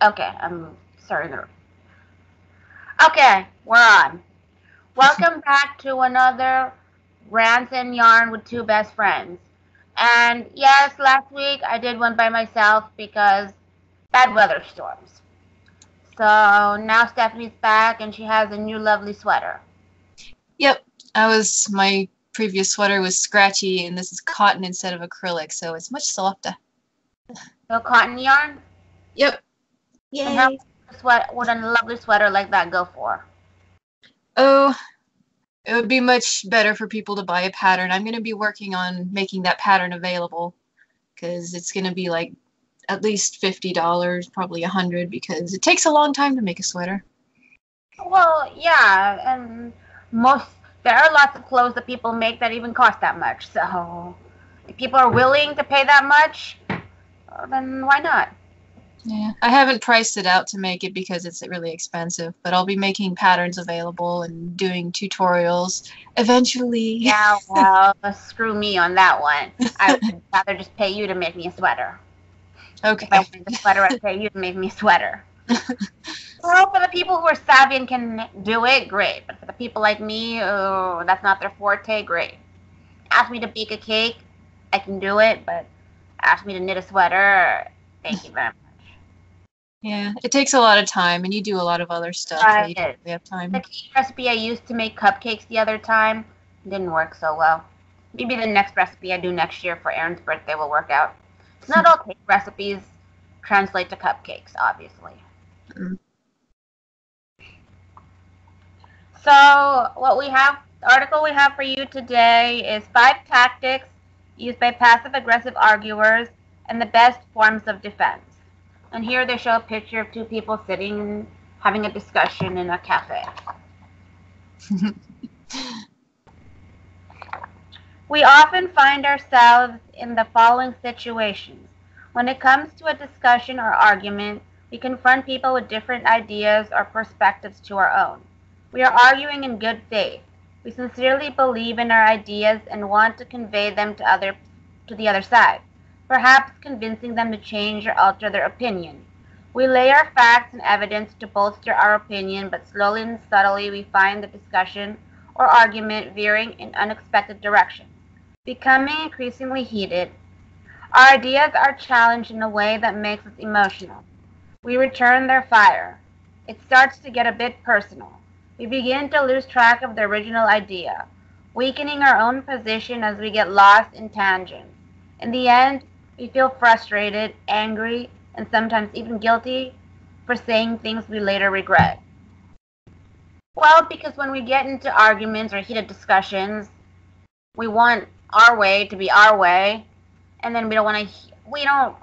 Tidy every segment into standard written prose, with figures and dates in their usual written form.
Okay, I'm sorry. Okay, we're on. Welcome back to another Rants and Yarn with Two Best Friends. And yes, last week I did one by myself because bad weather storms. So now Stephanie's back and she has a new lovely sweater. Yep, my previous sweater was scratchy, and this is cotton instead of acrylic, so it's much softer. So cotton yarn? Yep. Yay. And how would a lovely sweater like that go for? Oh, it would be much better for people to buy a pattern. I'm going to be working on making that pattern available because it's going to be like at least $50, probably $100, because it takes a long time to make a sweater. Well, yeah, and there are lots of clothes that people make that even cost that much. So if people are willing to pay that much, then why not? Yeah, I haven't priced it out to make it because it's really expensive, but I'll be making patterns available and doing tutorials eventually. Yeah, well, screw me on that one. I would rather just pay you to make me a sweater. Okay. If I wanted a sweater, I'd pay you to make me a sweater. Well, for the people who are savvy and can do it, great. But for the people like me, oh, that's not their forte, great. Ask me to bake a cake, I can do it, but ask me to knit a sweater, thank you very much. Yeah, it takes a lot of time, and you do a lot of other stuff. So you don't really have time. The cake recipe I used to make cupcakes the other time didn't work so well. Maybe the next recipe I do next year for Aaron's birthday will work out. Not all cake recipes translate to cupcakes, obviously. Mm. So the article we have for you today is 5 tactics used by passive-aggressive arguers and the best forms of defense. And here they show a picture of 2 people sitting and having a discussion in a cafe. We often find ourselves in the following situations. When it comes to a discussion or argument, we confront people with different ideas or perspectives to our own. We are arguing in good faith. We sincerely believe in our ideas and want to convey them to the other side, perhaps convincing them to change or alter their opinion. We lay our facts and evidence to bolster our opinion, but slowly and subtly we find the discussion or argument veering in unexpected directions, becoming increasingly heated. Our ideas are challenged in a way that makes us emotional. We return their fire. It starts to get a bit personal. We begin to lose track of the original idea, weakening our own position as we get lost in tangents. In the end, we feel frustrated, angry, and sometimes even guilty for saying things we later regret. Well, because when we get into arguments or heated discussions, we want our way to be our way, and then we don't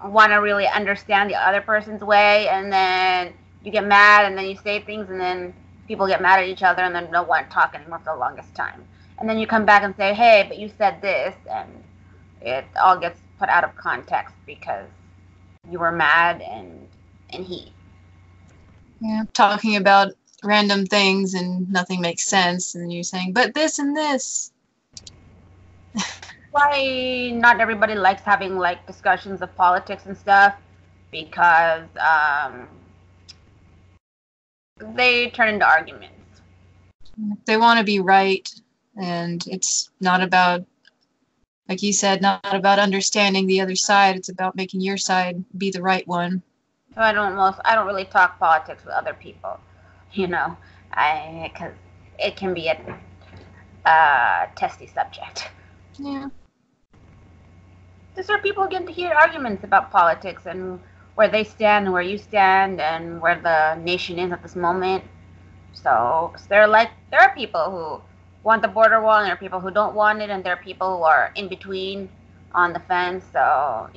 want to really understand the other person's way, and then you get mad, and then you say things, and then people get mad at each other, and then don't want to talk anymore for the longest time. And then you come back and say, hey, but you said this, and it all gets put out of context because you were mad and in heat. Yeah, talking about random things and nothing makes sense, and you're saying, but this and this. Why not everybody likes having discussions of politics and stuff, because they turn into arguments. They want to be right, and it's not about, like you said, not about understanding the other side. It's about making your side be the right one. So I don't really talk politics with other people, because it can be a testy subject. Yeah. There are people who get to hear arguments about politics and where they stand and where you stand and where the nation is at this moment. So there are people who want the border wall, and there are people who don't want it, and there are people who are in between on the fence. So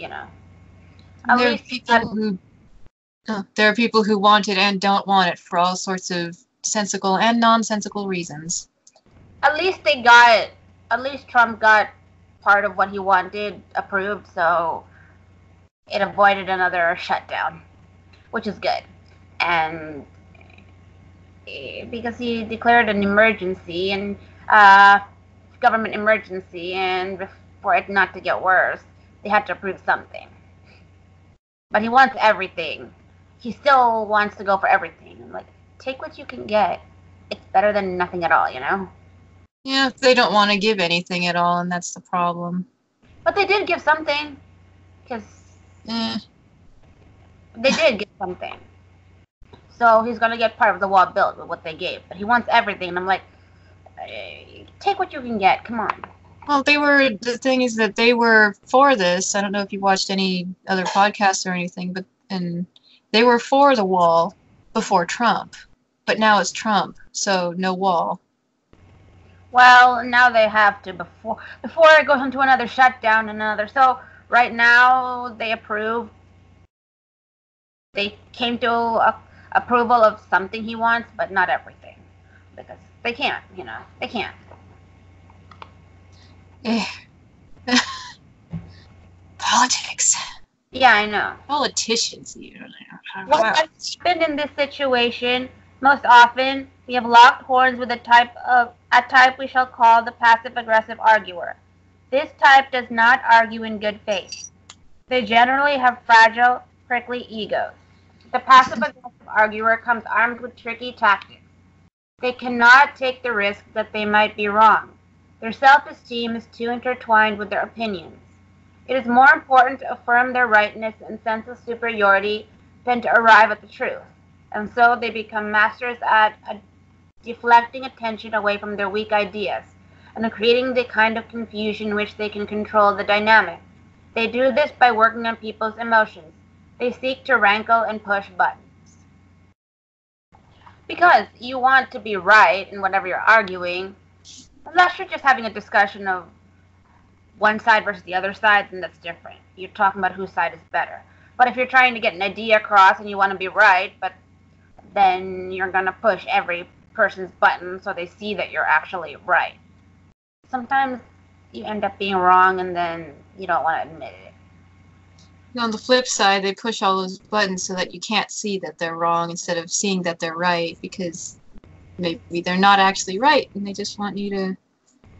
there are people who want it and don't want it for all sorts of sensical and nonsensical reasons. At least Trump got part of what he wanted approved, so it avoided another shutdown, which is good. And because he declared an emergency and government emergency, and for it not to get worse, they had to approve something. But he wants everything, he still wants to go for everything. I'm like, take what you can get. It's better than nothing at all, you know? Yeah, they don't want to give anything at all, and that's the problem. But they did give something. Because Eh. they did give something. So he's going to get part of the wall built with what they gave. But he wants everything. And I'm like, take what you can get. Come on. Well, the thing is that they were for this. I don't know if you watched any other podcasts or anything, and they were for the wall before Trump. But now it's Trump, so no wall. Well, now they have to before it goes into another shutdown and another. So right now they approve. They came to approval of something he wants, but not everything, because they can't. You know, they can't. Politics. Yeah, I know. Politicians, you don't know. What has happened in this situation? Most often, we have locked horns with a type we shall call the passive-aggressive arguer. This type does not argue in good faith. They generally have fragile, prickly egos. The passive-aggressive arguer comes armed with tricky tactics. They cannot take the risk that they might be wrong. Their self-esteem is too intertwined with their opinions. It is more important to affirm their rightness and sense of superiority than to arrive at the truth. And so they become masters at deflecting attention away from their weak ideas and creating the kind of confusion in which they can control the dynamic. They do this by working on people's emotions. They seek to rankle and push buttons. Because you want to be right in whatever you're arguing, unless you're just having a discussion of one side versus the other side, then that's different. You're talking about whose side is better. But if you're trying to get an idea across and you want to be right, but then you're going to push every person's button so they see that you're actually right. Sometimes you end up being wrong and then you don't want to admit it. On the flip side, they push all those buttons so that you can't see that they're wrong instead of seeing that they're right, because maybe they're not actually right and they just want you to,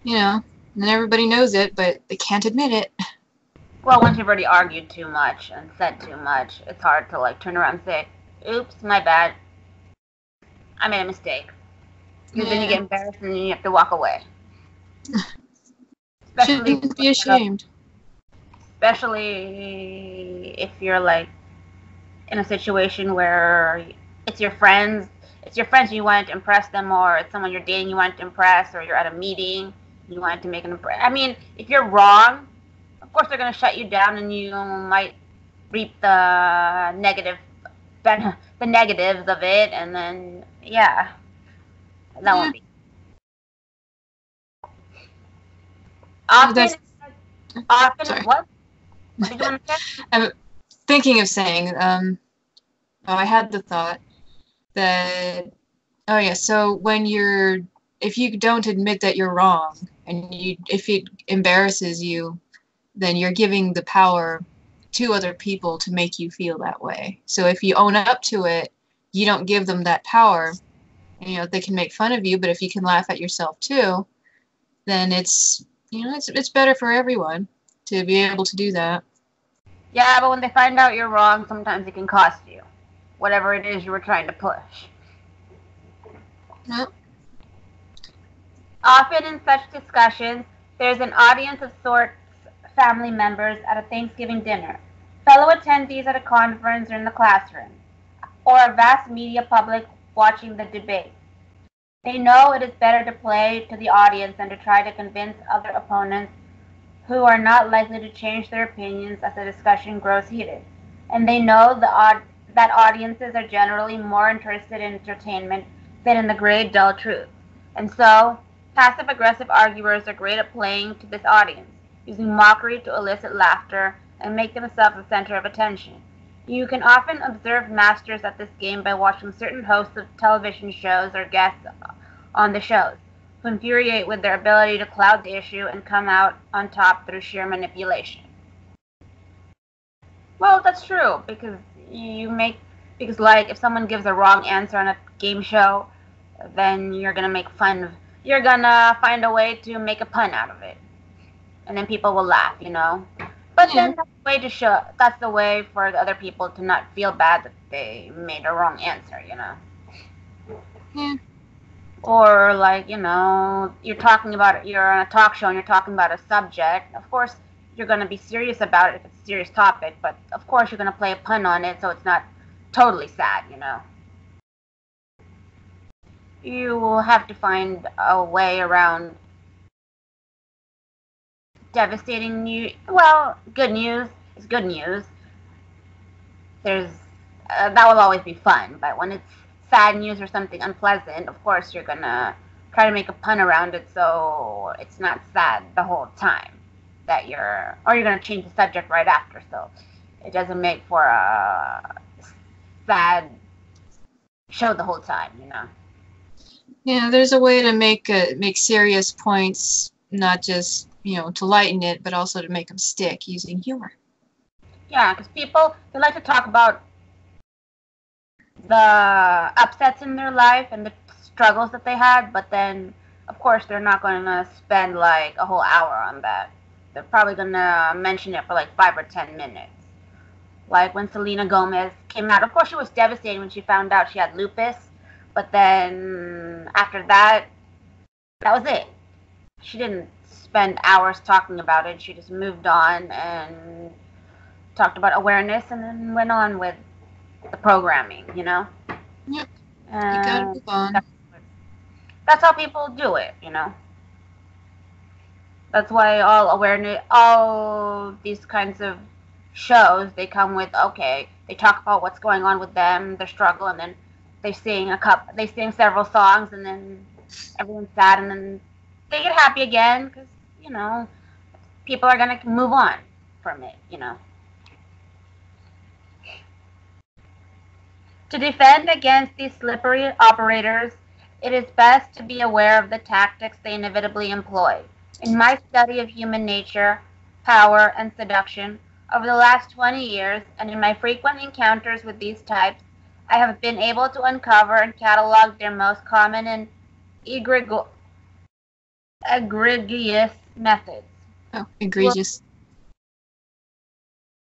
and everybody knows it, but they can't admit it. Well, once you've already argued too much and said too much, it's hard to turn around and say, oops, my bad. I made a mistake. Because then you get embarrassed and then you have to walk away. Shouldn't be ashamed. Especially if you're in a situation where it's your friends you wanted to impress them, or it's someone you're dating you wanted to impress, or you're at a meeting you wanted to make an impression. I mean, if you're wrong, of course they're going to shut you down and you might reap the negatives of it, and then that won't be. Often, what? What did you want to say? I'm thinking of saying, I had the thought that, so if you don't admit that you're wrong, and if it embarrasses you, then you're giving the power to other people to make you feel that way. So if you own up to it, you don't give them that power. And, they can make fun of you, but if you can laugh at yourself too, then it's better for everyone to be able to do that. Yeah, but when they find out you're wrong, sometimes it can cost you whatever it is you were trying to push. Yep. Often in such discussions, there's an audience of sorts, family members at a Thanksgiving dinner, fellow attendees at a conference or in the classroom, or a vast media public watching the debate. They know it is better to play to the audience than to try to convince other opponents who are not likely to change their opinions as the discussion grows heated. And they know that audiences are generally more interested in entertainment than in the great dull truth. And so, passive-aggressive arguers are great at playing to this audience, using mockery to elicit laughter and make themselves the center of attention. You can often observe masters at this game by watching certain hosts of television shows or guests on the shows, who infuriate with their ability to cloud the issue and come out on top through sheer manipulation. Well, that's true, because if someone gives a wrong answer on a game show, then you're gonna find a way to make a pun out of it. And then people will laugh, But Yeah. then that's the way for the other people to not feel bad that they made a wrong answer, you know. Yeah. Or like, you're on a talk show and you're talking about a subject. Of course, you're going to be serious about it if it's a serious topic, but of course you're going to play a pun on it so it's not totally sad, you know. You will have to find a way around devastating news. Well, good news is good news. There's That will always be fun, but when it's sad news or something unpleasant, of course you're gonna try to make a pun around it so it's not sad the whole time or you're gonna change the subject right after, so it doesn't make for a sad show the whole time, you know. Yeah, there's a way to make serious points, not just, to lighten it, but also to make them stick using humor. Yeah, because people, they like to talk about the upsets in their life and the struggles that they had, but then of course they're not going to spend like a whole hour on that. They're probably going to mention it for like 5 or 10 minutes. Like when Selena Gomez came out, of course she was devastated when she found out she had lupus, but then after that, that was it. She didn't spend hours talking about it. She just moved on and talked about awareness and then went on with the programming, you know? Yep, you gotta And move on. that's how people do it, you know? That's why all these kinds of shows, they come with, okay, they talk about what's going on with them, their struggle, and then they sing several songs, and then everyone's sad, and then they get happy again, because, you know, people are going to move on from it, you know? To defend against these slippery operators, it is best to be aware of the tactics they inevitably employ. In my study of human nature, power, and seduction over the last 20 years, and in my frequent encounters with these types, I have been able to uncover and catalog their most common and egregious methods. Oh, egregious.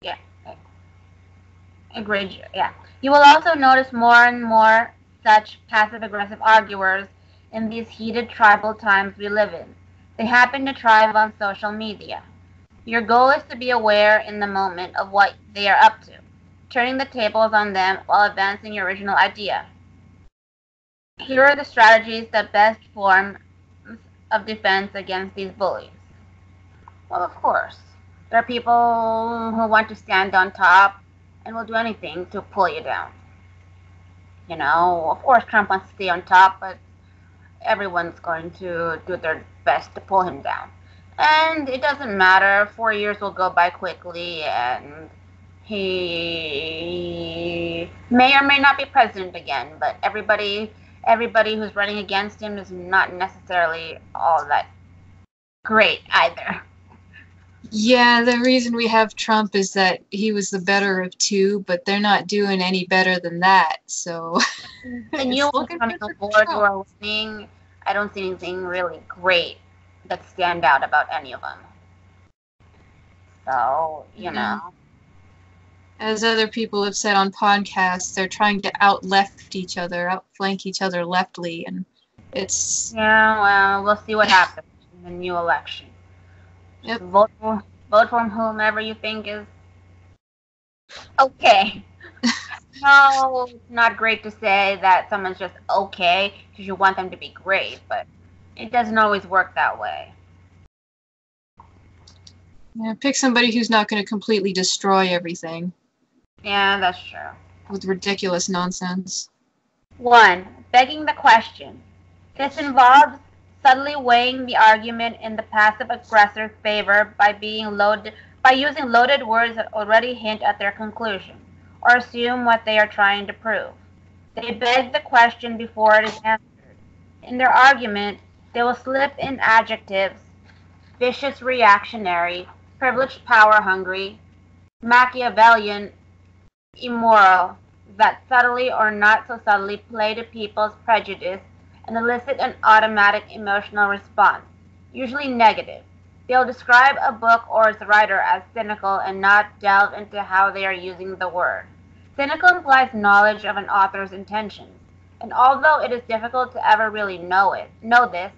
Yeah, egregious. Yeah. You will also notice more and more such passive-aggressive arguers in these heated tribal times we live in. They happen to thrive on social media. Your goal is to be aware in the moment of what they are up to, turning the tables on them while advancing your original idea. Here are the strategies that best form of defense against these bullies. Well, of course, there are people who want to stand on top and will do anything to pull you down. You know, of course, Trump wants to stay on top, but everyone's going to do their best to pull him down. And it doesn't matter, 4 years will go by quickly, and he may or may not be president again, but everybody who's running against him is not necessarily all that great either. Yeah, the reason we have Trump is that he was the better of two, but they're not doing any better than that, so The new it's ones looking coming good for aboard who Trump. are winning, I don't see anything really great that stand out about any of them. So, you Yeah. know. As other people have said on podcasts, they're trying to out-left each other, outflank each other leftly, and it's... Yeah, well, we'll see what happens in the new election. Just Yep. vote for whomever you think is okay. No, it's not great to say that someone's just okay because you want them to be great, but it doesn't always work that way. Yeah, pick somebody who's not going to completely destroy everything Yeah, that's true. with ridiculous nonsense. 1. Begging the question. This involves subtly weighing the argument in the passive aggressor's favor by using loaded words that already hint at their conclusion, or assume what they are trying to prove. They beg the question before it is answered. In their argument, they will slip in adjectives: vicious reactionary, privileged power hungry, Machiavellian, immoral, that subtly or not so subtly play to people's prejudice and elicit an automatic emotional response, usually negative. They'll describe a book or its writer as cynical and not delve into how they are using the word. Cynical implies knowledge of an author's intentions, and although it is difficult to ever really know this,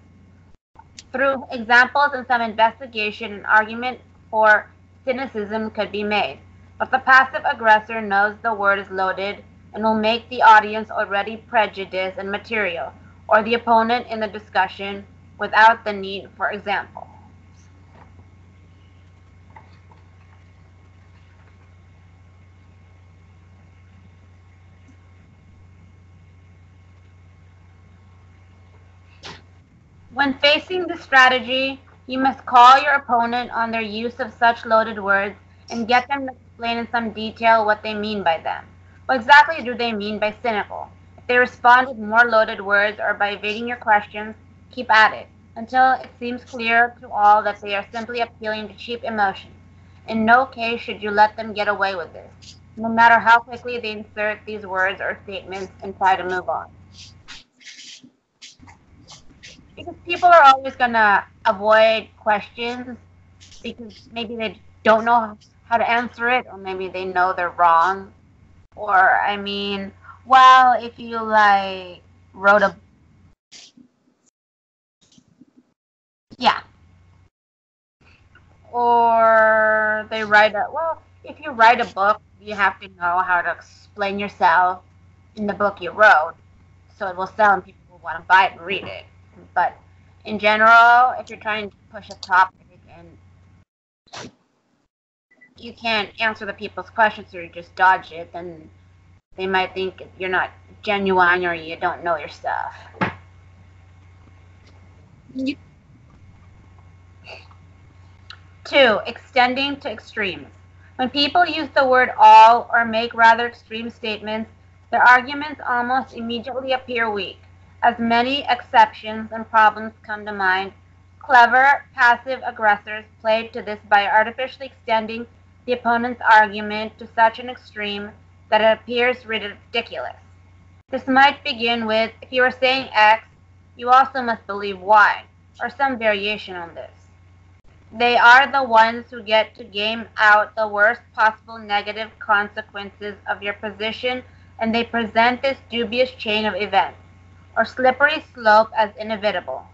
through examples and some investigation, an argument for cynicism could be made. But the passive aggressor knows the word is loaded and will make the audience already prejudiced and material, or the opponent in the discussion, without the need for example. When facing this strategy, you must call your opponent on their use of such loaded words and get them to explain in some detail what they mean by them. What exactly do they mean by cynical? If they respond with more loaded words or by evading your questions, keep at it until it seems clear to all that they are simply appealing to cheap emotions. In no case should you let them get away with this, no matter how quickly they insert these words or statements and try to move on. Because people are always gonna avoid questions because maybe they don't know how to answer it, or maybe they know they're wrong. Or I mean, well, if you like wrote a yeah, or they write a well, if you write a book, you have to know how to explain yourself in the book you wrote, so it will sell and people will want to buy it and read it. But in general, if you're trying to push a topic and you can't answer the people's questions or you just dodge it, then they might think you're not genuine or you don't know your stuff. You, 2. Extending to extremes. When people use the word all or make rather extreme statements, their arguments almost immediately appear weak. As many exceptions and problems come to mind, clever passive aggressors played to this by artificially extending the opponent's argument to such an extreme that it appears ridiculous. This might begin with, if you are saying X, you also must believe Y, or some variation on this. They are the ones who get to game out the worst possible negative consequences of your position, and they present this dubious chain of events, or slippery slope, as inevitable.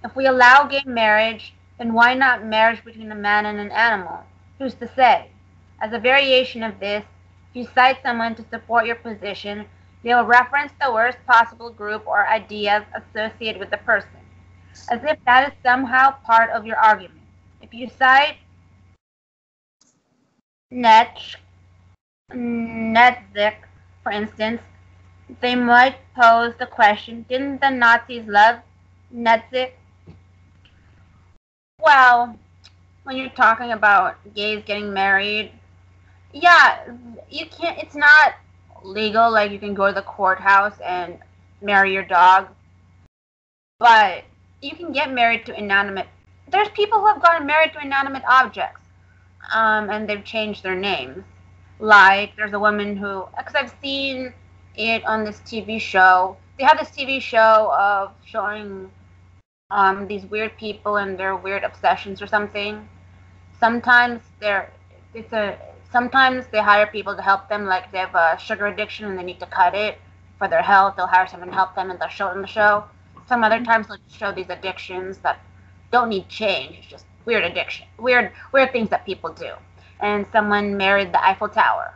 If we allow gay marriage, then why not marriage between a man and an animal? Who's to say? As a variation of this, if you cite someone to support your position, they will reference the worst possible group or ideas associated with the person, as if that is somehow part of your argument. If you cite Netzik, for instance, they might pose the question, didn't the Nazis love Netzik? Well, when you're talking about gays getting married, yeah, you can't, it's not legal, like you can go to the courthouse and marry your dog, but you can get married to inanimate. There's people who have gotten married to inanimate objects, and they've changed their names. Like, there's a woman who, because I've seen it on this TV show. They have this TV show of showing these weird people and their weird obsessions or something. Sometimes sometimes they hire people to help them, like they have a sugar addiction and they need to cut it for their health. They'll hire someone to help them and they'll show them the show. Some other times they'll show these addictions that don't need change. It's just weird addiction, weird things that people do. And someone married the Eiffel Tower,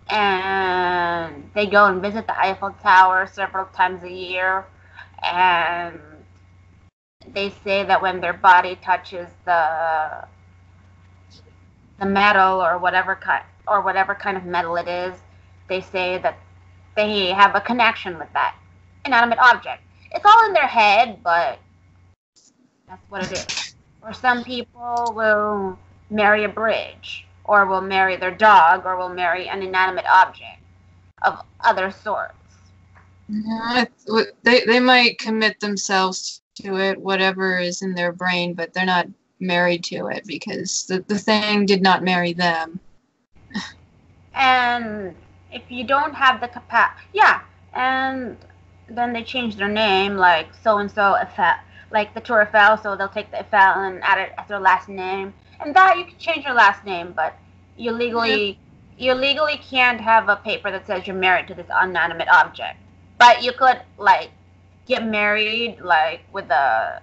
and they go and visit the Eiffel Tower several times a year, and they say that when their body touches the metal or whatever kind of metal it is, they say that they have a connection with that inanimate object. It's all in their head, but that's what it is. Or some people will marry a bridge, or will marry their dog, or will marry an inanimate object of other sorts. they might commit themselves to it, whatever is in their brain, but they're not married to it because the thing did not marry them. And if you don't have the capacity, yeah, and then they change their name, like so and so effect. like the Tour Eiffel, so they'll take the Eiffel and add it as their last name. And that you can change your last name, but you Yeah. legally you legally can't have a paper that says you're married to this inanimate object. But you could like get married like with an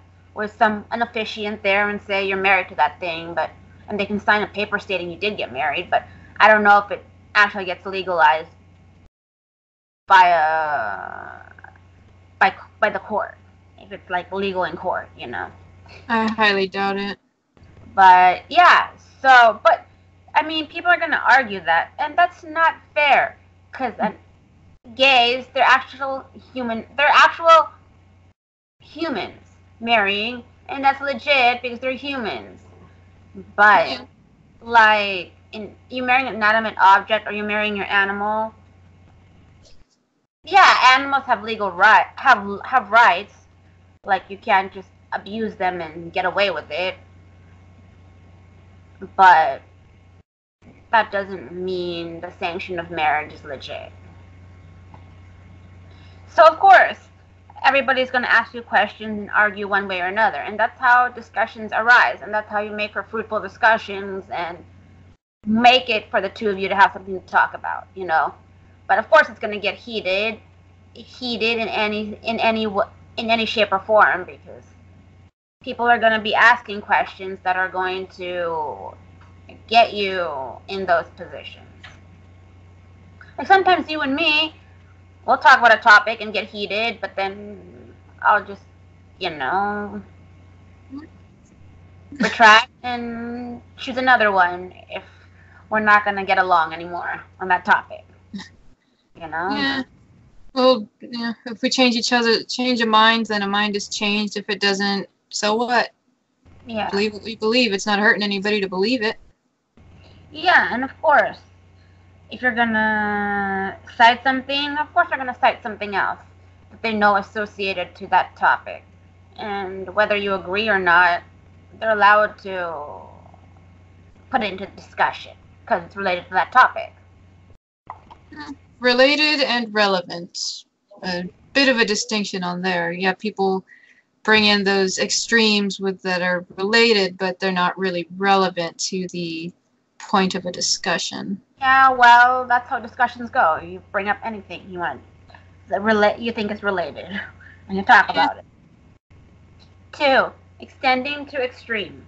officiant there and say you're married to that thing, but and they can sign a paper stating you did get married, but I don't know if it actually gets legalized by by the court, if it's like legal in court, you know. I highly doubt it. But yeah, so but I mean, people are gonna argue that, and that's not fair, because gays, they're actual humans marrying, and that's legit because they're humans. But Yeah. like, you marrying an inanimate object or you marrying your animal, yeah, animals have legal have rights. Like you can't just abuse them and get away with it. But that doesn't mean the sanction of marriage is legit. So of course, everybody's going to ask you questions and argue one way or another, and that's how discussions arise, and that's how you make for fruitful discussions and make it for the two of you to have something to talk about, you know. But of course, it's going to get heated in any shape or form, because people are going to be asking questions that are going to get you in those positions. Like sometimes you and me, we'll talk about a topic and get heated, but then I'll just, you know, retract and choose another one if we're not going to get along anymore on that topic, you know? Yeah. Well, yeah. If we change a mind, then a mind is changed. If it doesn't, so what? Yeah. Believe what we believe. It's not hurting anybody to believe it. Yeah, and of course, if you're gonna cite something, of course they're gonna cite something else that they know associated to that topic. And whether you agree or not, they're allowed to put it into discussion because it's related to that topic. Related and relevant. A bit of a distinction on there. Yeah, people bring in those extremes that are related, but they're not really relevant to the point of a discussion. Yeah, well, that's how discussions go. You bring up anything you want that you think is related, and you talk about it. 2. Extending to extremes.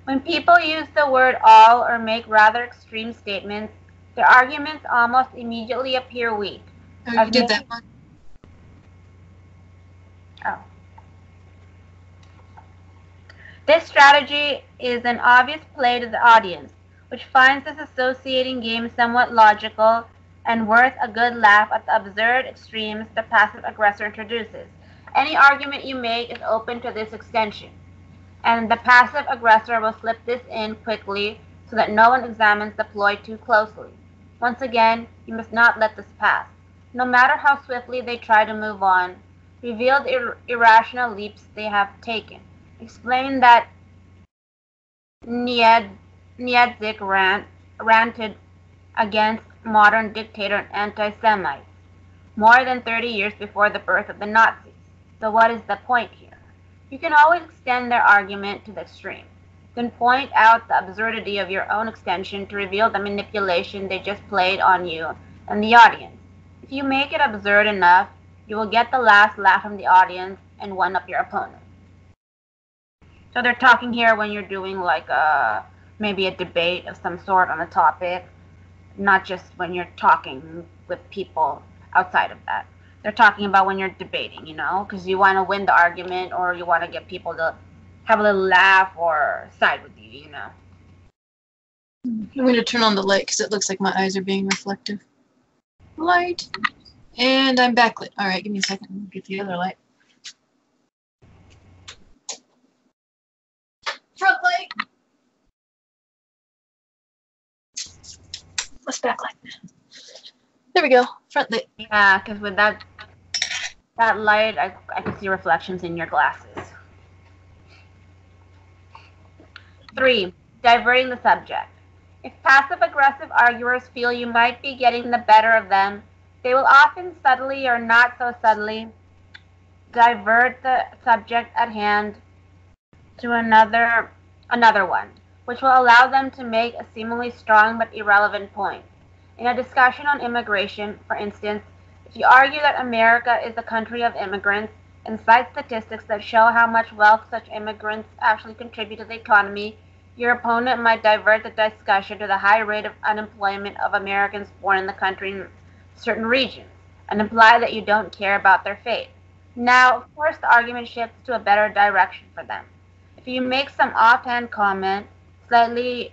When people use the word all or make rather extreme statements, their arguments almost immediately appear weak. Oh, you did that one? Oh. This strategy is an obvious play to the audience, which finds this associating game somewhat logical and worth a good laugh at the absurd extremes the passive aggressor introduces. Any argument you make is open to this extension, and the passive aggressor will slip this in quickly so that no one examines the ploy too closely. Once again, you must not let this pass. No matter how swiftly they try to move on, reveal the irrational leaps they have taken. Explain that Nietzsche ranted against modern dictator and anti-Semites more than 30 years before the birth of the Nazis. So what is the point here? You can always extend their argument to the extreme. You can point out the absurdity of your own extension to reveal the manipulation they just played on you and the audience. If you make it absurd enough, you will get the last laugh from the audience and one up your opponent. So they're talking here when you're doing like maybe a debate of some sort on a topic, not just when you're talking with people outside of that. They're talking about when you're debating, you know, because you want to win the argument or you want to get people to have a little laugh or side with you, you know. I'm going to turn on the light because it looks like my eyes are being reflective. Light. And I'm backlit. Alright, give me a second. I'll get the other light. Front light. Let's backlight. There we go. Front light. Yeah, because with that light, I can see reflections in your glasses. 3. Diverting the subject. If passive-aggressive arguers feel you might be getting the better of them, they will often subtly or not so subtly divert the subject at hand to another one, which will allow them to make a seemingly strong but irrelevant point. In a discussion on immigration, for instance, if you argue that America is a country of immigrants and cite statistics that show how much wealth such immigrants actually contribute to the economy, your opponent might divert the discussion to the high rate of unemployment of Americans born in the country in certain regions, and imply that you don't care about their fate. Now, of course, the argument shifts to a better direction for them. If you make some offhand comment, slightly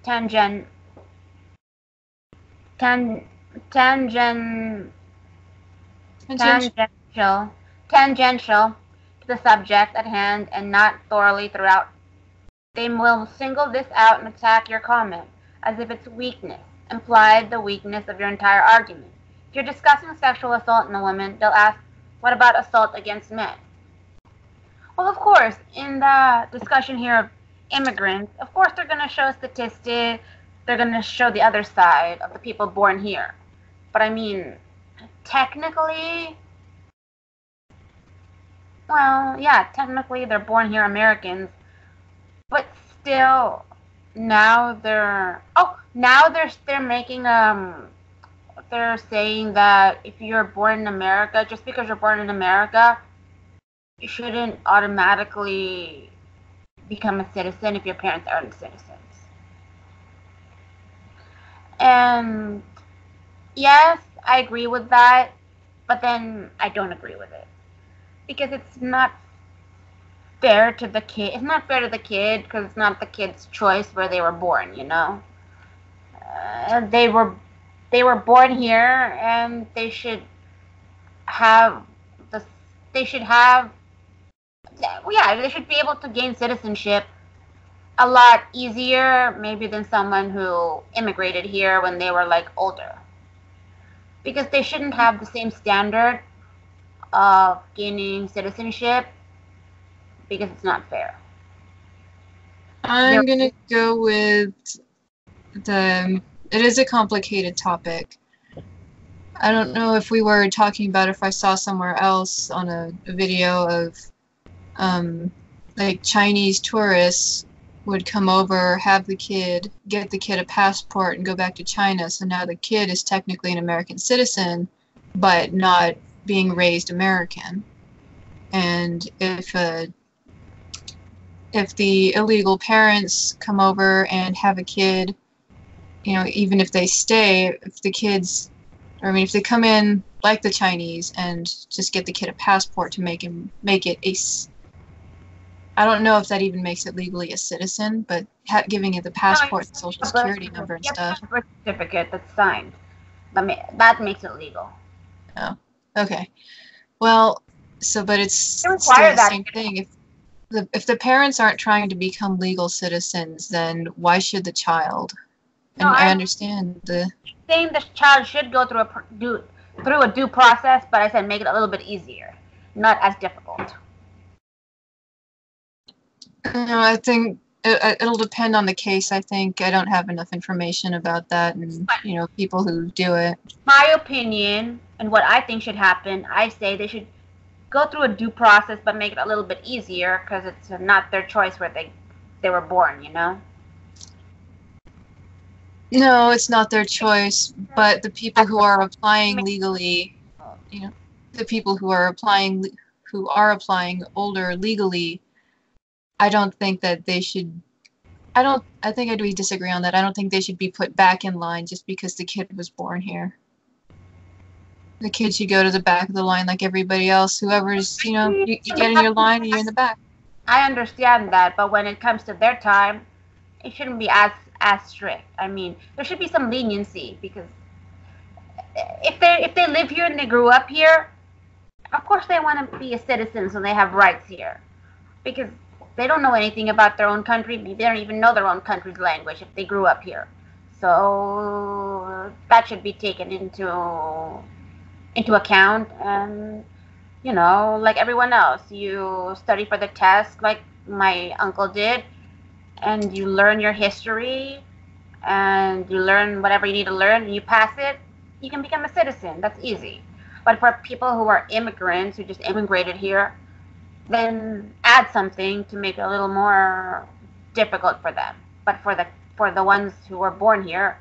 tangent, tan, tangent, tangential, tangential to the subject at hand and not thoroughly throughout, they will single this out and attack your comment as if it's weakness, implied the weakness of your entire argument. If you're discussing sexual assault in a woman, they'll ask, what about assault against men? Well, of course, in the discussion here of immigrants, of course they're going to show statistics, they're going to show the other side of the people born here. But I mean, technically, well, yeah, technically they're born here Americans, but still, now they're making they're saying that if you're born in America, just because you're born in America, you shouldn't automatically become a citizen if your parents aren't citizens. And yes, I agree with that, but then I don't agree with it. Because it's not fair to the kid. It's not fair to the kid because it's not the kid's choice where they were born, you know? They were born here and they should have they should be able to gain citizenship a lot easier maybe than someone who immigrated here when they were like older. Because they shouldn't have the same standard of gaining citizenship because it's not fair. I'm gonna go with it is a complicated topic. I don't know if we were talking about if I saw somewhere else on a video of like Chinese tourists would come over, have the kid, get the kid a passport and go back to China. So now the kid is technically an American citizen, but not being raised American. And if the illegal parents come over and have a kid, you know, even if they stay, if they come in like the Chinese and just get the kid a passport to make it I don't know if that even makes it legally a citizen, but giving it the passport and social security number and stuff. A birth certificate that's signed. That makes it legal. Oh, okay. Well, but it's still the same thing. If the parents aren't trying to become legal citizens, then why should the child? And I understand saying the child should go through a due process, but I said make it a little bit easier, not as difficult. No, I think it'll depend on the case. I think I don't have enough information about that, and people who do it. My opinion and what I think should happen, I say they should go through a due process, but make it a little bit easier because it's not their choice where they were born. No, it's not their choice, but the people who are applying legally, the people who are applying older legally, I don't think that they should. I think we disagree on that. I don't think they should be put back in line just because the kid was born here. The kid should go to the back of the line like everybody else. Whoever's, you get in your line and you're in the back. I understand that, but when it comes to their time, it shouldn't be as strict. I mean, there should be some leniency because if they live here and they grew up here, of course they want to be a citizen, so they have rights here. Because they don't know anything about their own country. They don't even know their own country's language if they grew up here. So that should be taken into account. And like everyone else, you study for the test like my uncle did, and you learn your history and you learn whatever you need to learn and you pass it, you can become a citizen. That's easy. But for people who are immigrants who just immigrated here, then add something to make it a little more difficult for them. But for the ones who were born here,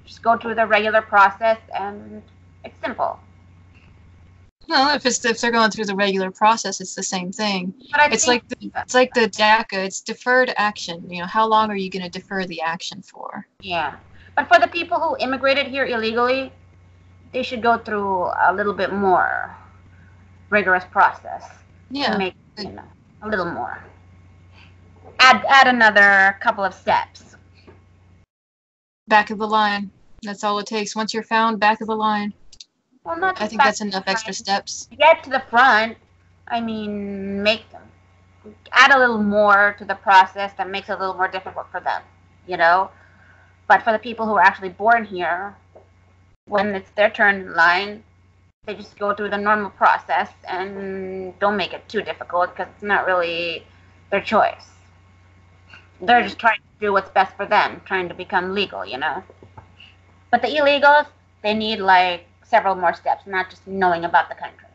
just go through the regular process and it's simple. Well, if they're going through the regular process, it's the same thing. But It's like the DACA. It's deferred action. You know, how long are you going to defer the action for? yeah. But for the people who immigrated here illegally, they should go through a little bit more rigorous process Yeah. to make, a little more. Add another couple of steps. Back of the line. That's all it takes. Once you're found, back of the line. Well, not I think that's enough extra steps. To get to the front, make them. Add a little more to the process that makes it a little more difficult for them, But for the people who are actually born here, when it's their turn in line, they just go through the normal process and don't make it too difficult because it's not really their choice. They're just trying to do what's best for them, trying to become legal, But the illegals, they need several more steps, not just knowing about the country.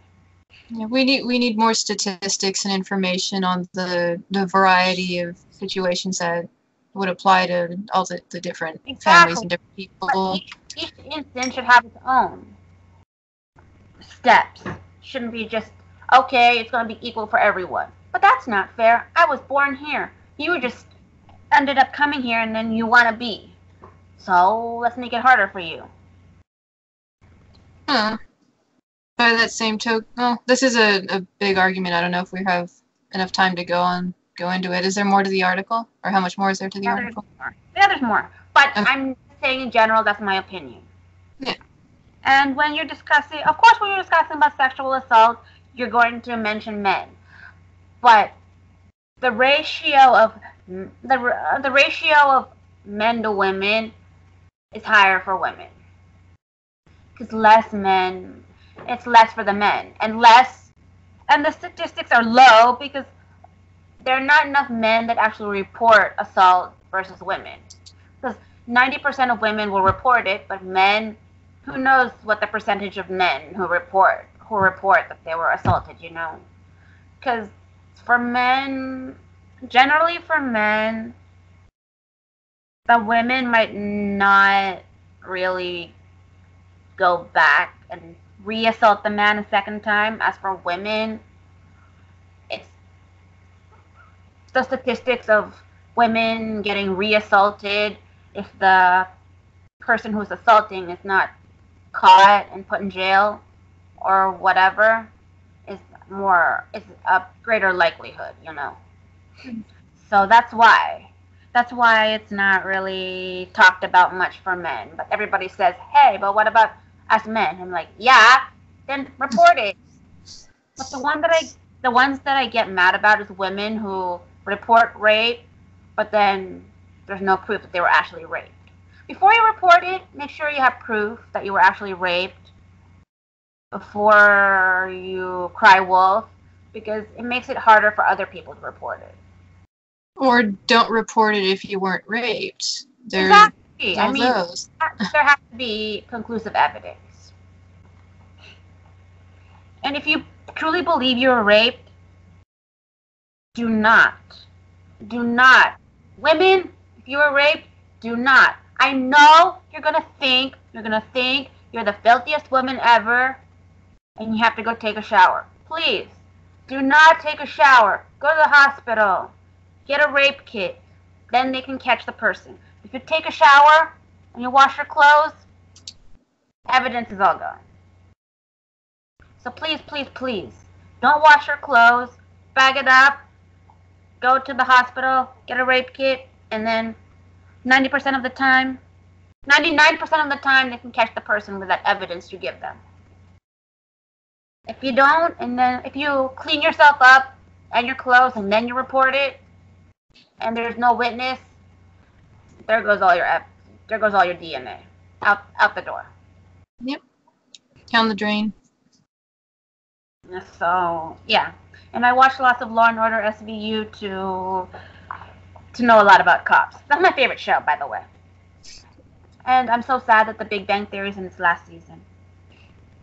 Yeah, we need more statistics and information on the variety of situations that would apply to all the different families and different people. But each instance should have its own steps. Shouldn't be just, okay, it's going to be equal for everyone. But that's not fair. I was born here. You just ended up coming here and then you want to be. So let's make it harder for you. By that same token, well, this is a big argument. I don't know if we have enough time to go into it. Is there more to the article? Or how much more is there to the article? There's more. But okay. I'm saying in general, that's my opinion. Yeah. And when you're discussing, of course, when you're discussing about sexual assault, you're going to mention men. But the ratio of men to women is higher for women. Because less men, it's less for the men. And the statistics are low because there are not enough men that actually report assault versus women. Because 90% of women will report it, but men, who knows what the percentage of men who report that they were assaulted, Because generally for men, the women might not really go back and re-assault the man a second time. As for women, it's the statistics of women getting re-assaulted if the person who's assaulting is not caught and put in jail or whatever is a greater likelihood, So that's why it's not really talked about much for men. But everybody says, hey, but what about us men? I'm like, yeah, then report it. But the ones that I get mad about is women who report rape, but then there's no proof that they were actually raped. Before you report it, make sure you have proof that you were actually raped before you cry wolf, because it makes it harder for other people to report it. Or don't report it if you weren't raped. Exactly. There has to be conclusive evidence. And if you truly believe you were raped, do not. Women, if you were raped, do not. I know you're gonna think you're the filthiest woman ever, and you have to go take a shower. Please, do not take a shower. Go to the hospital. Get a rape kit. Then they can catch the person. If you take a shower and you wash your clothes, evidence is all gone. So please, please, please, don't wash your clothes. Bag it up. Go to the hospital. Get a rape kit. And then 99% of the time, they can catch the person with that evidence you give them. If you don't, and then if you clean yourself up and your clothes and then you report it, and there's no witness, there goes all your DNA out the door. Yep. Down the drain. So yeah, and I watched lots of Law and Order SVU to know a lot about cops. That's my favorite show, by the way. And I'm so sad that The Big Bang Theory is in its last season.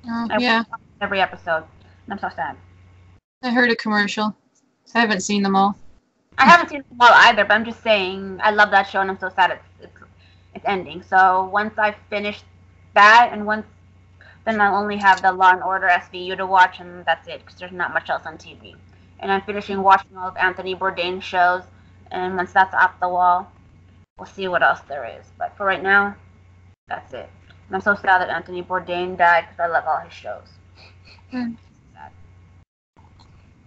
Oh, I yeah. watch every episode, and I'm so sad. I heard a commercial. I haven't seen them all. I haven't seen them all either, but I'm just saying I love that show, and I'm so sad it's ending. So once I finish that, and once then I'll only have the Law and Order SVU to watch, and that's it, because there's not much else on TV. And I'm finishing watching all of Anthony Bourdain's shows, and once that's off the wall, we'll see what else there is. But for right now, that's it. And I'm so sad that Anthony Bourdain died because I love all his shows. Hmm.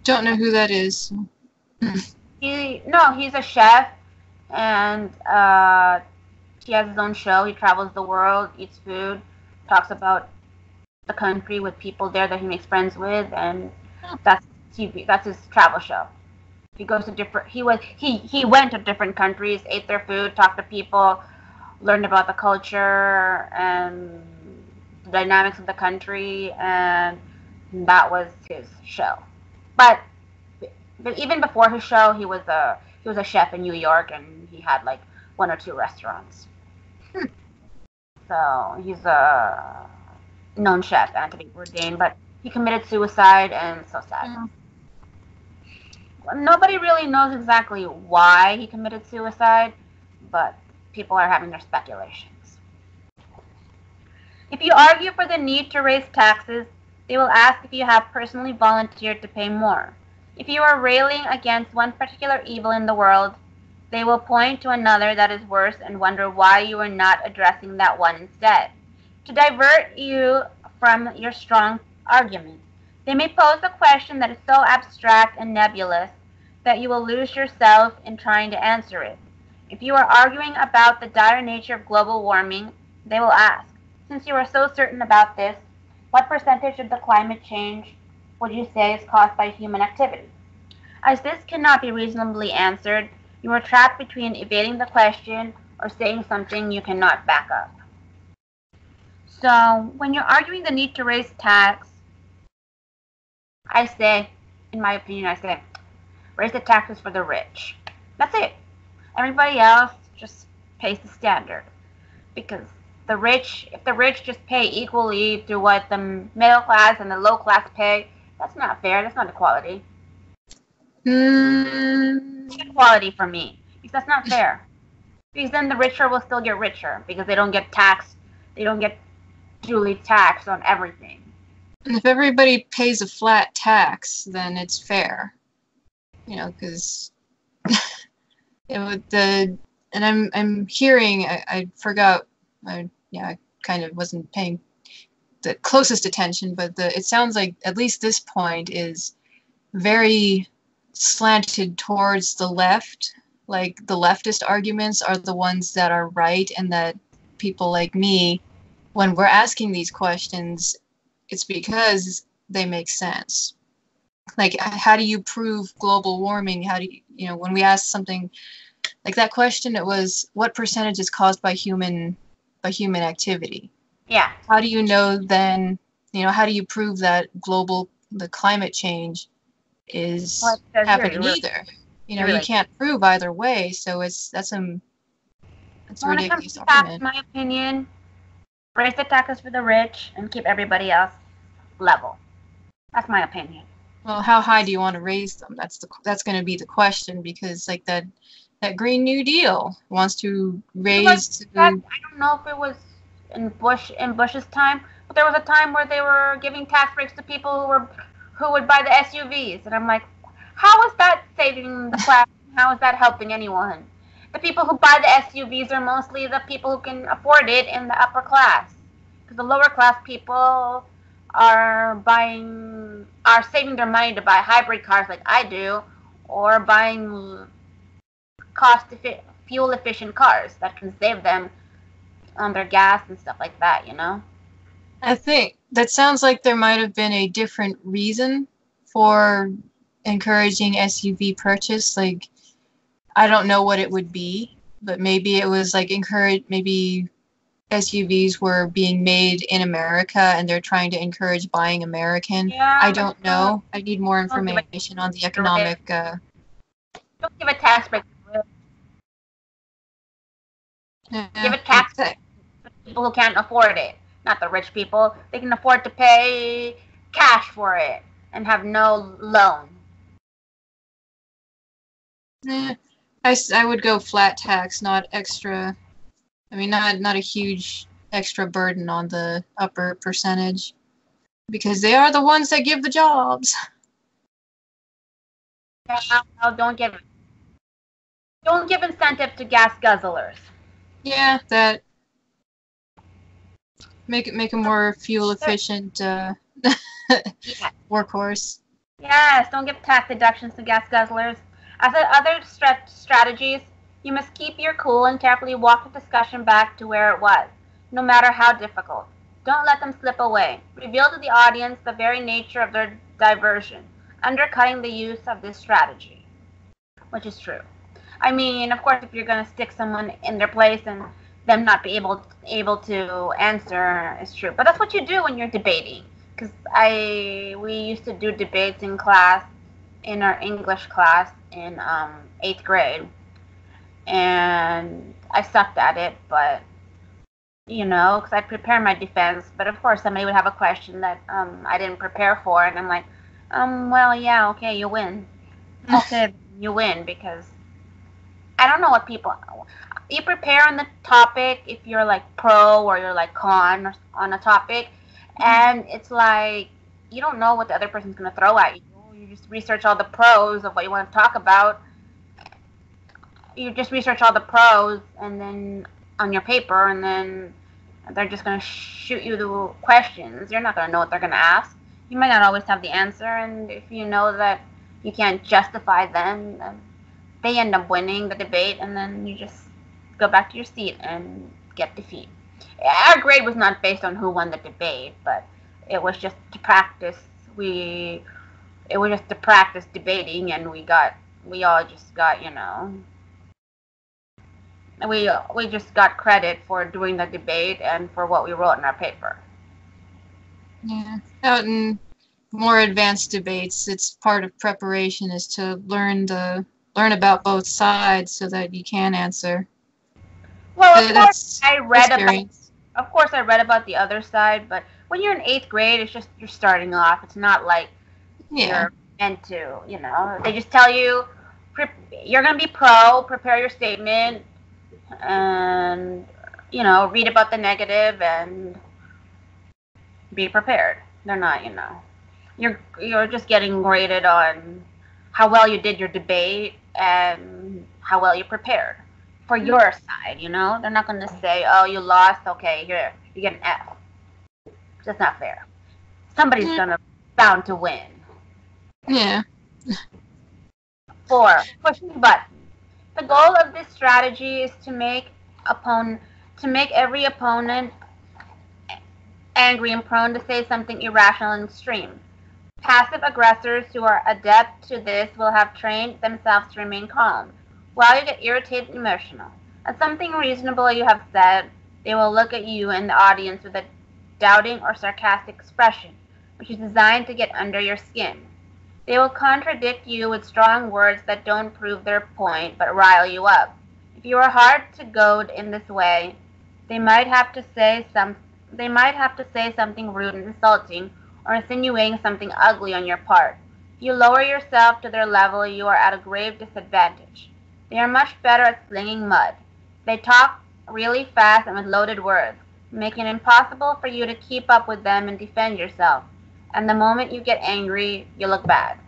Don't know who that is. He's a chef, and he has his own show. He travels the world, eats food, talks about the country with people there that he makes friends with, and that's TV. That's his travel show. He goes to different. He went to different countries, ate their food, talked to people, learned about the culture and the dynamics of the country, and that was his show. But even before his show, he was a chef in New York, and he had like one or two restaurants. So he's a known chef, Anthony Bourdain, but he committed suicide, and it's so sad. Nobody really knows exactly why he committed suicide, but people are having their speculations. If you argue for the need to raise taxes, they will ask if you have personally volunteered to pay more. If you are railing against one particular evil in the world, they will point to another that is worse and wonder why you are not addressing that one instead. To divert you from your strong argument, they may pose a question that is so abstract and nebulous that you will lose yourself in trying to answer it. If you are arguing about the dire nature of global warming, they will ask, since you are so certain about this, what percentage of the climate change would you say is caused by human activity? As this cannot be reasonably answered, you are trapped between evading the question or saying something you cannot back up. So, when you're arguing the need to raise tax, I say, in my opinion, raise the taxes for the rich. That's it. Everybody else just pays the standard. Because if the rich just pay equally to what the middle class and the low class pay, that's not fair. That's not equality. It's equality for me. Because that's not fair. Because then the richer will still get richer. Because they don't get taxed. They don't get duly taxed on everything. If everybody pays a flat tax, then it's fair. Because and I'm hearing. I forgot. I kind of wasn't paying the closest attention, but it sounds like at least this point is very slanted towards the left. Like the leftist arguments are the ones that are right, and that people like me, when we're asking these questions, it's because they make sense. Like, how do you prove global warming? How do you, when we ask something like that question, it was what percentage is caused by human activity? Yeah. How do you know then, how do you prove that the climate change is happening either? You can't prove either way, so that's a ridiculous argument. In my opinion, raise the taxes for the rich and keep everybody else level. That's my opinion. Well, how high do you want to raise them? That's going to be the question, because like that Green New Deal wants to raise. I don't know if it was in Bush's time, but there was a time where they were giving tax breaks to people who would buy the SUVs, and I'm like, how is that saving the class? How is that helping anyone? The people who buy the SUVs are mostly the people who can afford it in the upper class, because the lower class people are saving their money to buy hybrid cars like I do, or buying fuel efficient cars that can save them on their gas and stuff like that, I think that sounds like there might have been a different reason for encouraging SUV purchase. Like, I don't know what it would be, but maybe it was like maybe SUVs were being made in America and they're trying to encourage buying American. Yeah, I don't know. I need more information on the economic. Don't give a tax break. Give a tax break to people who can't afford it. Not the rich people. They can afford to pay cash for it and have no loan. I would go flat tax, not extra. I mean, not a huge extra burden on the upper percentage, because they are the ones that give the jobs. Well, don't give incentive to gas guzzlers. Yeah, that make a more fuel efficient workhorse. Yes, don't give tax deductions to gas guzzlers. As with other strategies, you must keep your cool and carefully walk the discussion back to where it was, no matter how difficult. Don't let them slip away. Reveal to the audience the very nature of their diversion, undercutting the use of this strategy, which is true. I mean, of course, if you're going to stick someone in their place and them not be able to answer, is true. But that's what you do when you're debating. Because we used to do debates in class, in our English class in 8th grade, and I sucked at it, but because I'd prepare my defense, but of course somebody would have a question that I didn't prepare for, and I'm like, well, yeah, okay, you win. Okay, you win, because I don't know what people, you prepare on the topic if you're like pro or you're like con on a topic, and it's like you don't know what the other person's going to throw at you. You just research all the pros of what you want to talk about. You just research all the pros and then on your paper, and then they're just going to shoot you the questions. You're not going to know what they're going to ask. You might not always have the answer, and if you know that you can't justify them, they end up winning the debate, and then you just go back to your seat and get defeat. Our grade was not based on who won the debate, but it was just to practice. It was just to practice debating, and we all just got, we just got credit for doing the debate and for what we wrote in our paper. Yeah, out in more advanced debates, it's part of preparation is to learn about both sides so that you can answer. Well, of course, I read about the other side, but when you're in 8th grade, it's just you're starting off. It's not like you're meant to, They just tell you you're going to be pro, prepare your statement, and, read about the negative and be prepared. They're not, you're just getting graded on how well you did your debate and how well you prepared for your side, They're not going to say, oh, you lost, okay, here, you get an F. That's not fair. Somebody's bound to win. Yeah. 4. Pushing buttons. The goal of this strategy is to make every opponent angry and prone to say something irrational and extreme. Passive aggressors who are adept to this will have trained themselves to remain calm, while you get irritated and emotional. At something reasonable you have said, they will look at you and the audience with a doubting or sarcastic expression, which is designed to get under your skin. They will contradict you with strong words that don't prove their point but rile you up. If you are hard to goad in this way, they might have to say something rude and insulting, or insinuating something ugly on your part. If you lower yourself to their level, you are at a grave disadvantage. They are much better at slinging mud. They talk really fast and with loaded words, making it impossible for you to keep up with them and defend yourself. And the moment you get angry, you look bad.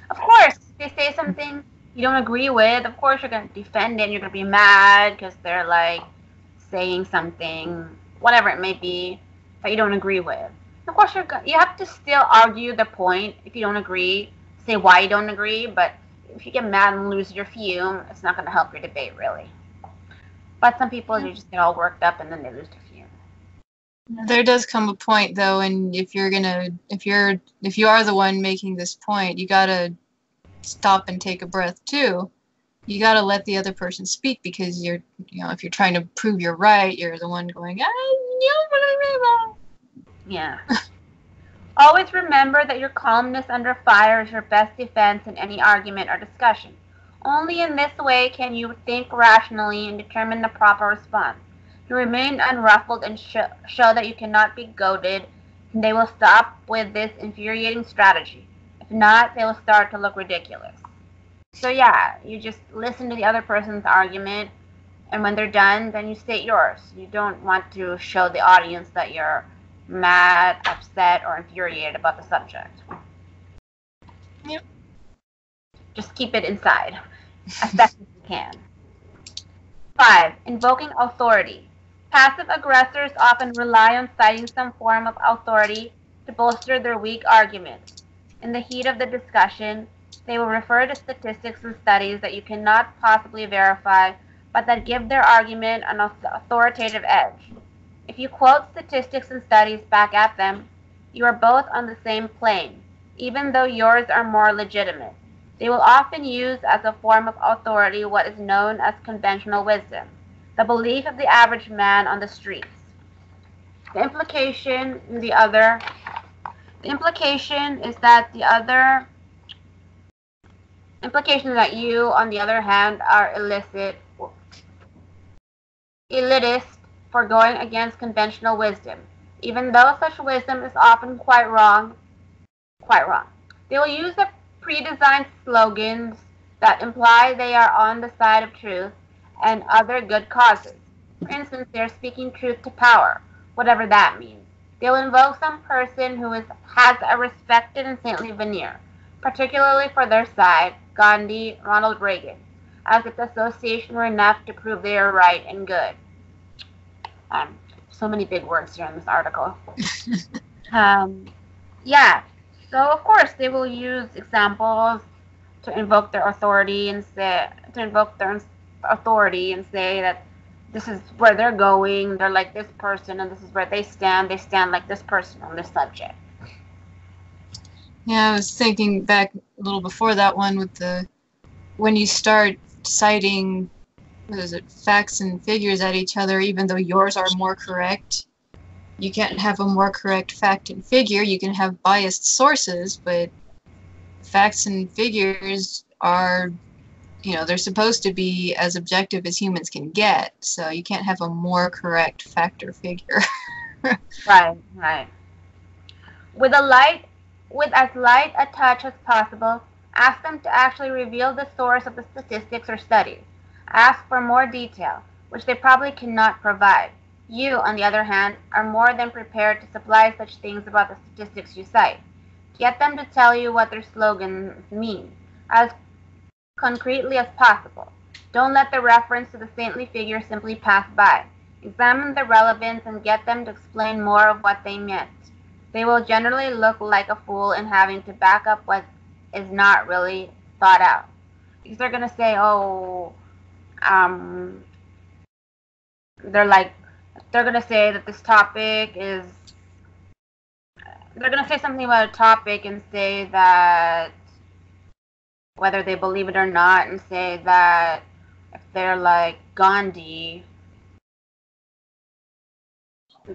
Of course, if they say something you don't agree with, of course you're going to defend it and you're going to be mad because they're like saying something, whatever it may be, that you don't agree with. Of course, you have to still argue the point if you don't agree, say why you don't agree, but if you get mad and lose your fume, it's not going to help your debate, really. But some people, they just get all worked up and then they lose their fume. There does come a point, though, and if you are the one making this point, you gotta stop and take a breath, too. You gotta let the other person speak, because if you're trying to prove you're right, you're the one going, yeah. Always remember that your calmness under fire is your best defense in any argument or discussion. Only in this way can you think rationally and determine the proper response. You remain unruffled and show that you cannot be goaded, and they will stop with this infuriating strategy. If not, they will start to look ridiculous. So yeah, you just listen to the other person's argument, and when they're done, then you state yours. You don't want to show the audience that you're mad, upset, or infuriated about the subject. Yep. Just keep it inside as best as you can. 5. Invoking authority. Passive aggressors often rely on citing some form of authority to bolster their weak arguments. In the heat of the discussion, they will refer to statistics and studies that you cannot possibly verify, but that give their argument an authoritative edge. If you quote statistics and studies back at them, you are both on the same plane, even though yours are more legitimate. They will often use as a form of authority what is known as conventional wisdom, the belief of the average man on the streets. The implication is that you, on the other hand, are elitist for going against conventional wisdom, even though such wisdom is often quite wrong. They will use the pre-designed slogans that imply they are on the side of truth and other good causes. For instance, they are speaking truth to power, whatever that means. They will invoke some person who has a respected and saintly veneer, particularly for their side, Gandhi, Ronald Reagan, as if the association were enough to prove they are right and good. So many big words here in this article. Yeah, so of course they will use examples to invoke their authority and say that this is where they're going, they're like this person, and this is where they stand like this person on this subject. Yeah, I was thinking back a little before that one with when you start citing, facts and figures at each other, even though yours are more correct. You can't have a more correct fact and figure. You can have biased sources, but facts and figures are, they're supposed to be as objective as humans can get. So you can't have a more correct fact or figure. Right. With as light a touch as possible, ask them to actually reveal the source of the statistics or studies. Ask for more detail, which they probably cannot provide. You, on the other hand, are more than prepared to supply such things about the statistics you cite. Get them to tell you what their slogans mean, as concretely as possible. Don't let the reference to the saintly figure simply pass by. Examine the relevance and get them to explain more of what they meant. They will generally look like a fool in having to back up what is not really thought out. Because they're going to say, they're going to say that this topic is, they're going to say something about a topic and say that, whether they believe it or not, and say that if they're like Gandhi,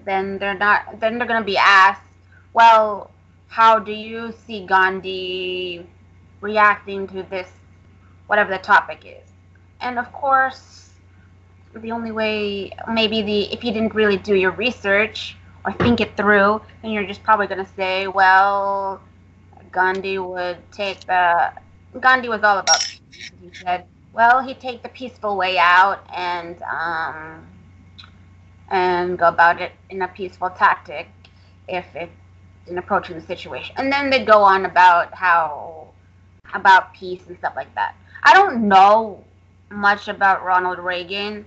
then they're going to be asked, well, how do you see Gandhi reacting to this, whatever the topic is? And of course, the only way, if you didn't really do your research or think it through, then you're just probably going to say, well, Gandhi was all about peace. He said, well, he'd take the peaceful way out and go about it in a peaceful tactic if it's in approaching the situation. And then they'd go on about peace and stuff like that. I don't know much about Ronald Reagan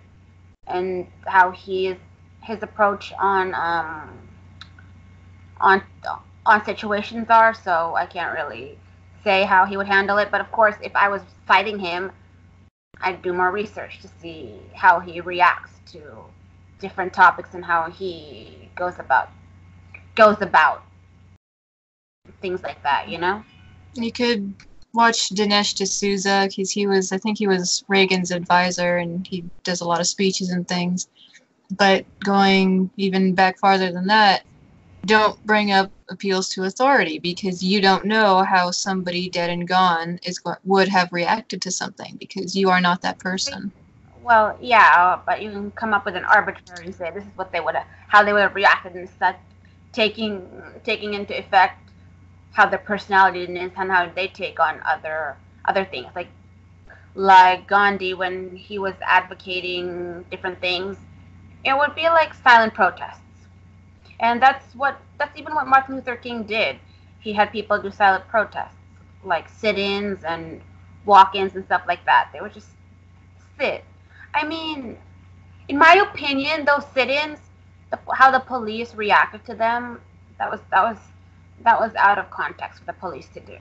and how his approach on situations are, so I can't really say how he would handle it. But of course, if I was fighting him, I'd do more research to see how he reacts to different topics and how he goes about things like that, You could watch Dinesh D'Souza, because I think he was Reagan's advisor, and he does a lot of speeches and things. But going even back farther than that, don't bring up appeals to authority, because you don't know how somebody dead and gone would have reacted to something, because you are not that person. Well, yeah, but you can come up with an arbitrary and say this is what they would have, how they would have reacted and such, taking into effect how their personality is and how they take on other things, like Gandhi when he was advocating different things. It would be like silent protests, and that's even what Martin Luther King did. He had people do silent protests, like sit-ins and walk-ins and stuff like that. They would just sit. I mean, in my opinion, those sit-ins, how the police reacted to them, that was out of context for the police to do.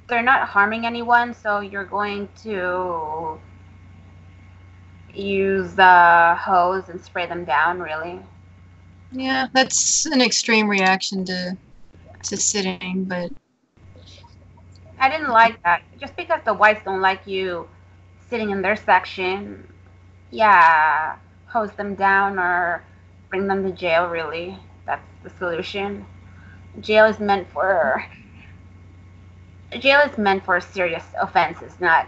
They're not harming anyone, so you're going to use the hose and spray them down, really? Yeah, that's an extreme reaction to sitting, but I didn't like that. Just because the whites don't like you sitting in their section, yeah, hose them down or bring them to jail, really. That's the solution. Jail is meant for serious offenses, not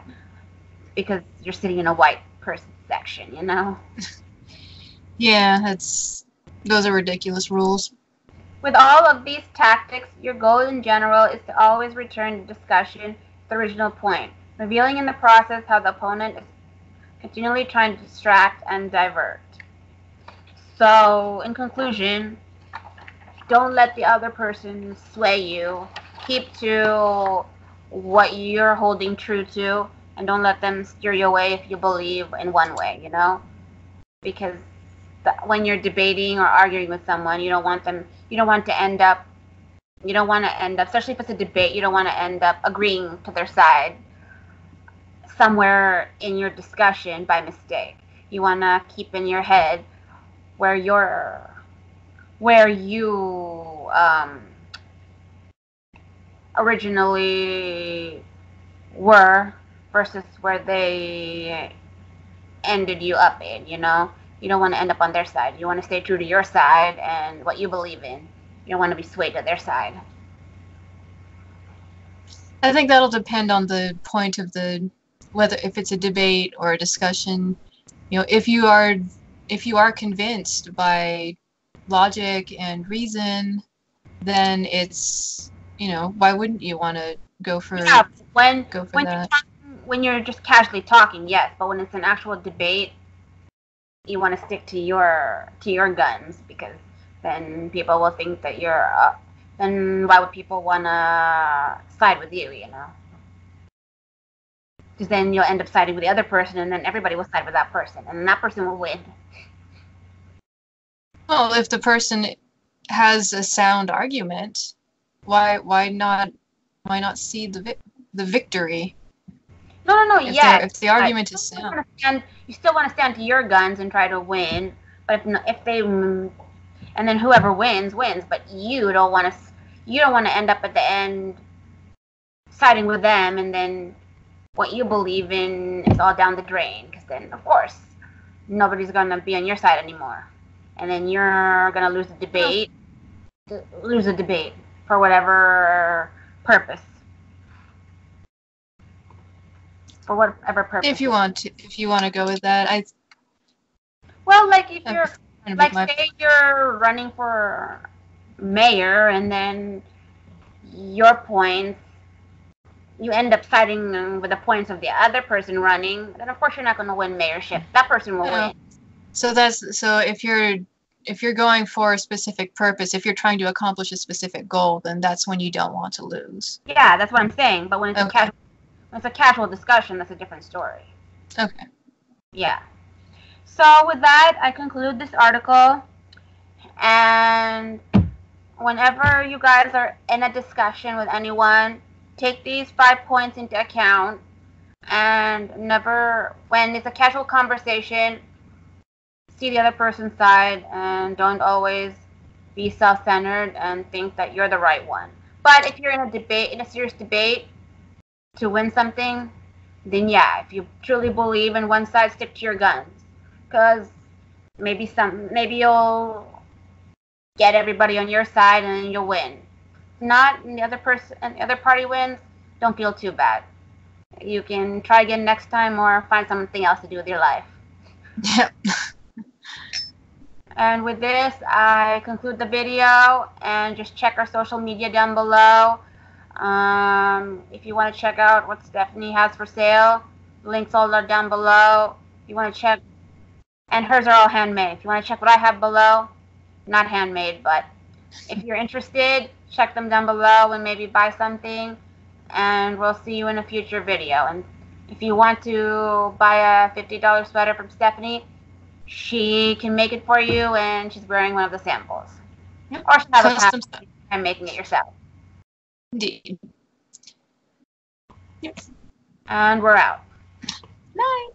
because you're sitting in a white person section, you know? yeah, those are ridiculous rules. With all of these tactics, your goal in general is to always return the discussion to the original point, revealing in the process how the opponent is continually trying to distract and divert. So, in conclusion, don't let the other person sway you. Keep to what you're holding true to, and don't let them steer you away if you believe in one way, you know? Because when you're debating or arguing with someone, you don't want to end up, especially if it's a debate, you don't want to end up agreeing to their side somewhere in your discussion by mistake. You want to keep in your head where you originally were versus where they ended you up in, you know? You don't want to end up on their side. You want to stay true to your side and what you believe in. You don't want to be swayed to their side. I think that'll depend on the point of whether if it's a debate or a discussion. You know, if you are convinced by logic and reason, then it's, why wouldn't you want to go for that? When you're just casually talking, yes, but when it's an actual debate, you want to stick to your guns, because then people will think that you're then why would people want to side with you, you know? Because then you'll end up siding with the other person, and then everybody will side with that person, and that person will win. Well, if the person has a sound argument, why not see the victory? No. If the argument is sound, you still want to stand to your guns and try to win. But if they, and then whoever wins. But you don't want to end up at the end siding with them, and then what you believe in is all down the drain. Because then, of course, nobody's gonna be on your side anymore, and then you're gonna lose the debate. For whatever purpose. For whatever purpose. If you want to go with that, Well, like if you're, say you're running for mayor, and then your points, you end up siding with the points of the other person running, then of course you're not going to win mayorship. That person will win. So if you're going for a specific purpose, if you're trying to accomplish a specific goal, then that's when you don't want to lose. Yeah, that's what I'm saying. But when it's a casual discussion, that's a different story. Okay. Yeah. So with that, I conclude this article. And whenever you guys are in a discussion with anyone, take these 5 points into account. And when it's a casual conversation, see the other person's side, and don't always be self-centered and think that you're the right one. But if you're in a serious debate to win something, then yeah, if you truly believe in one side, stick to your guns, because maybe you'll get everybody on your side and then you'll win. If not, and the other party wins, don't feel too bad. You can try again next time or find something else to do with your life. Yep. And with this, I conclude the video, and just check our social media down below. If you want to check out what Stefanie has for sale, links all are down below. If you want to check, and hers are all handmade. If you want to check what I have below, not handmade, but if you're interested, check them down below and maybe buy something, and we'll see you in a future video. And if you want to buy a $50 sweater from Stefanie, she can make it for you, and she's wearing one of the samples. Yep. Or she'll have a Custom pattern and making it yourself. Indeed. Yep. And we're out. Night.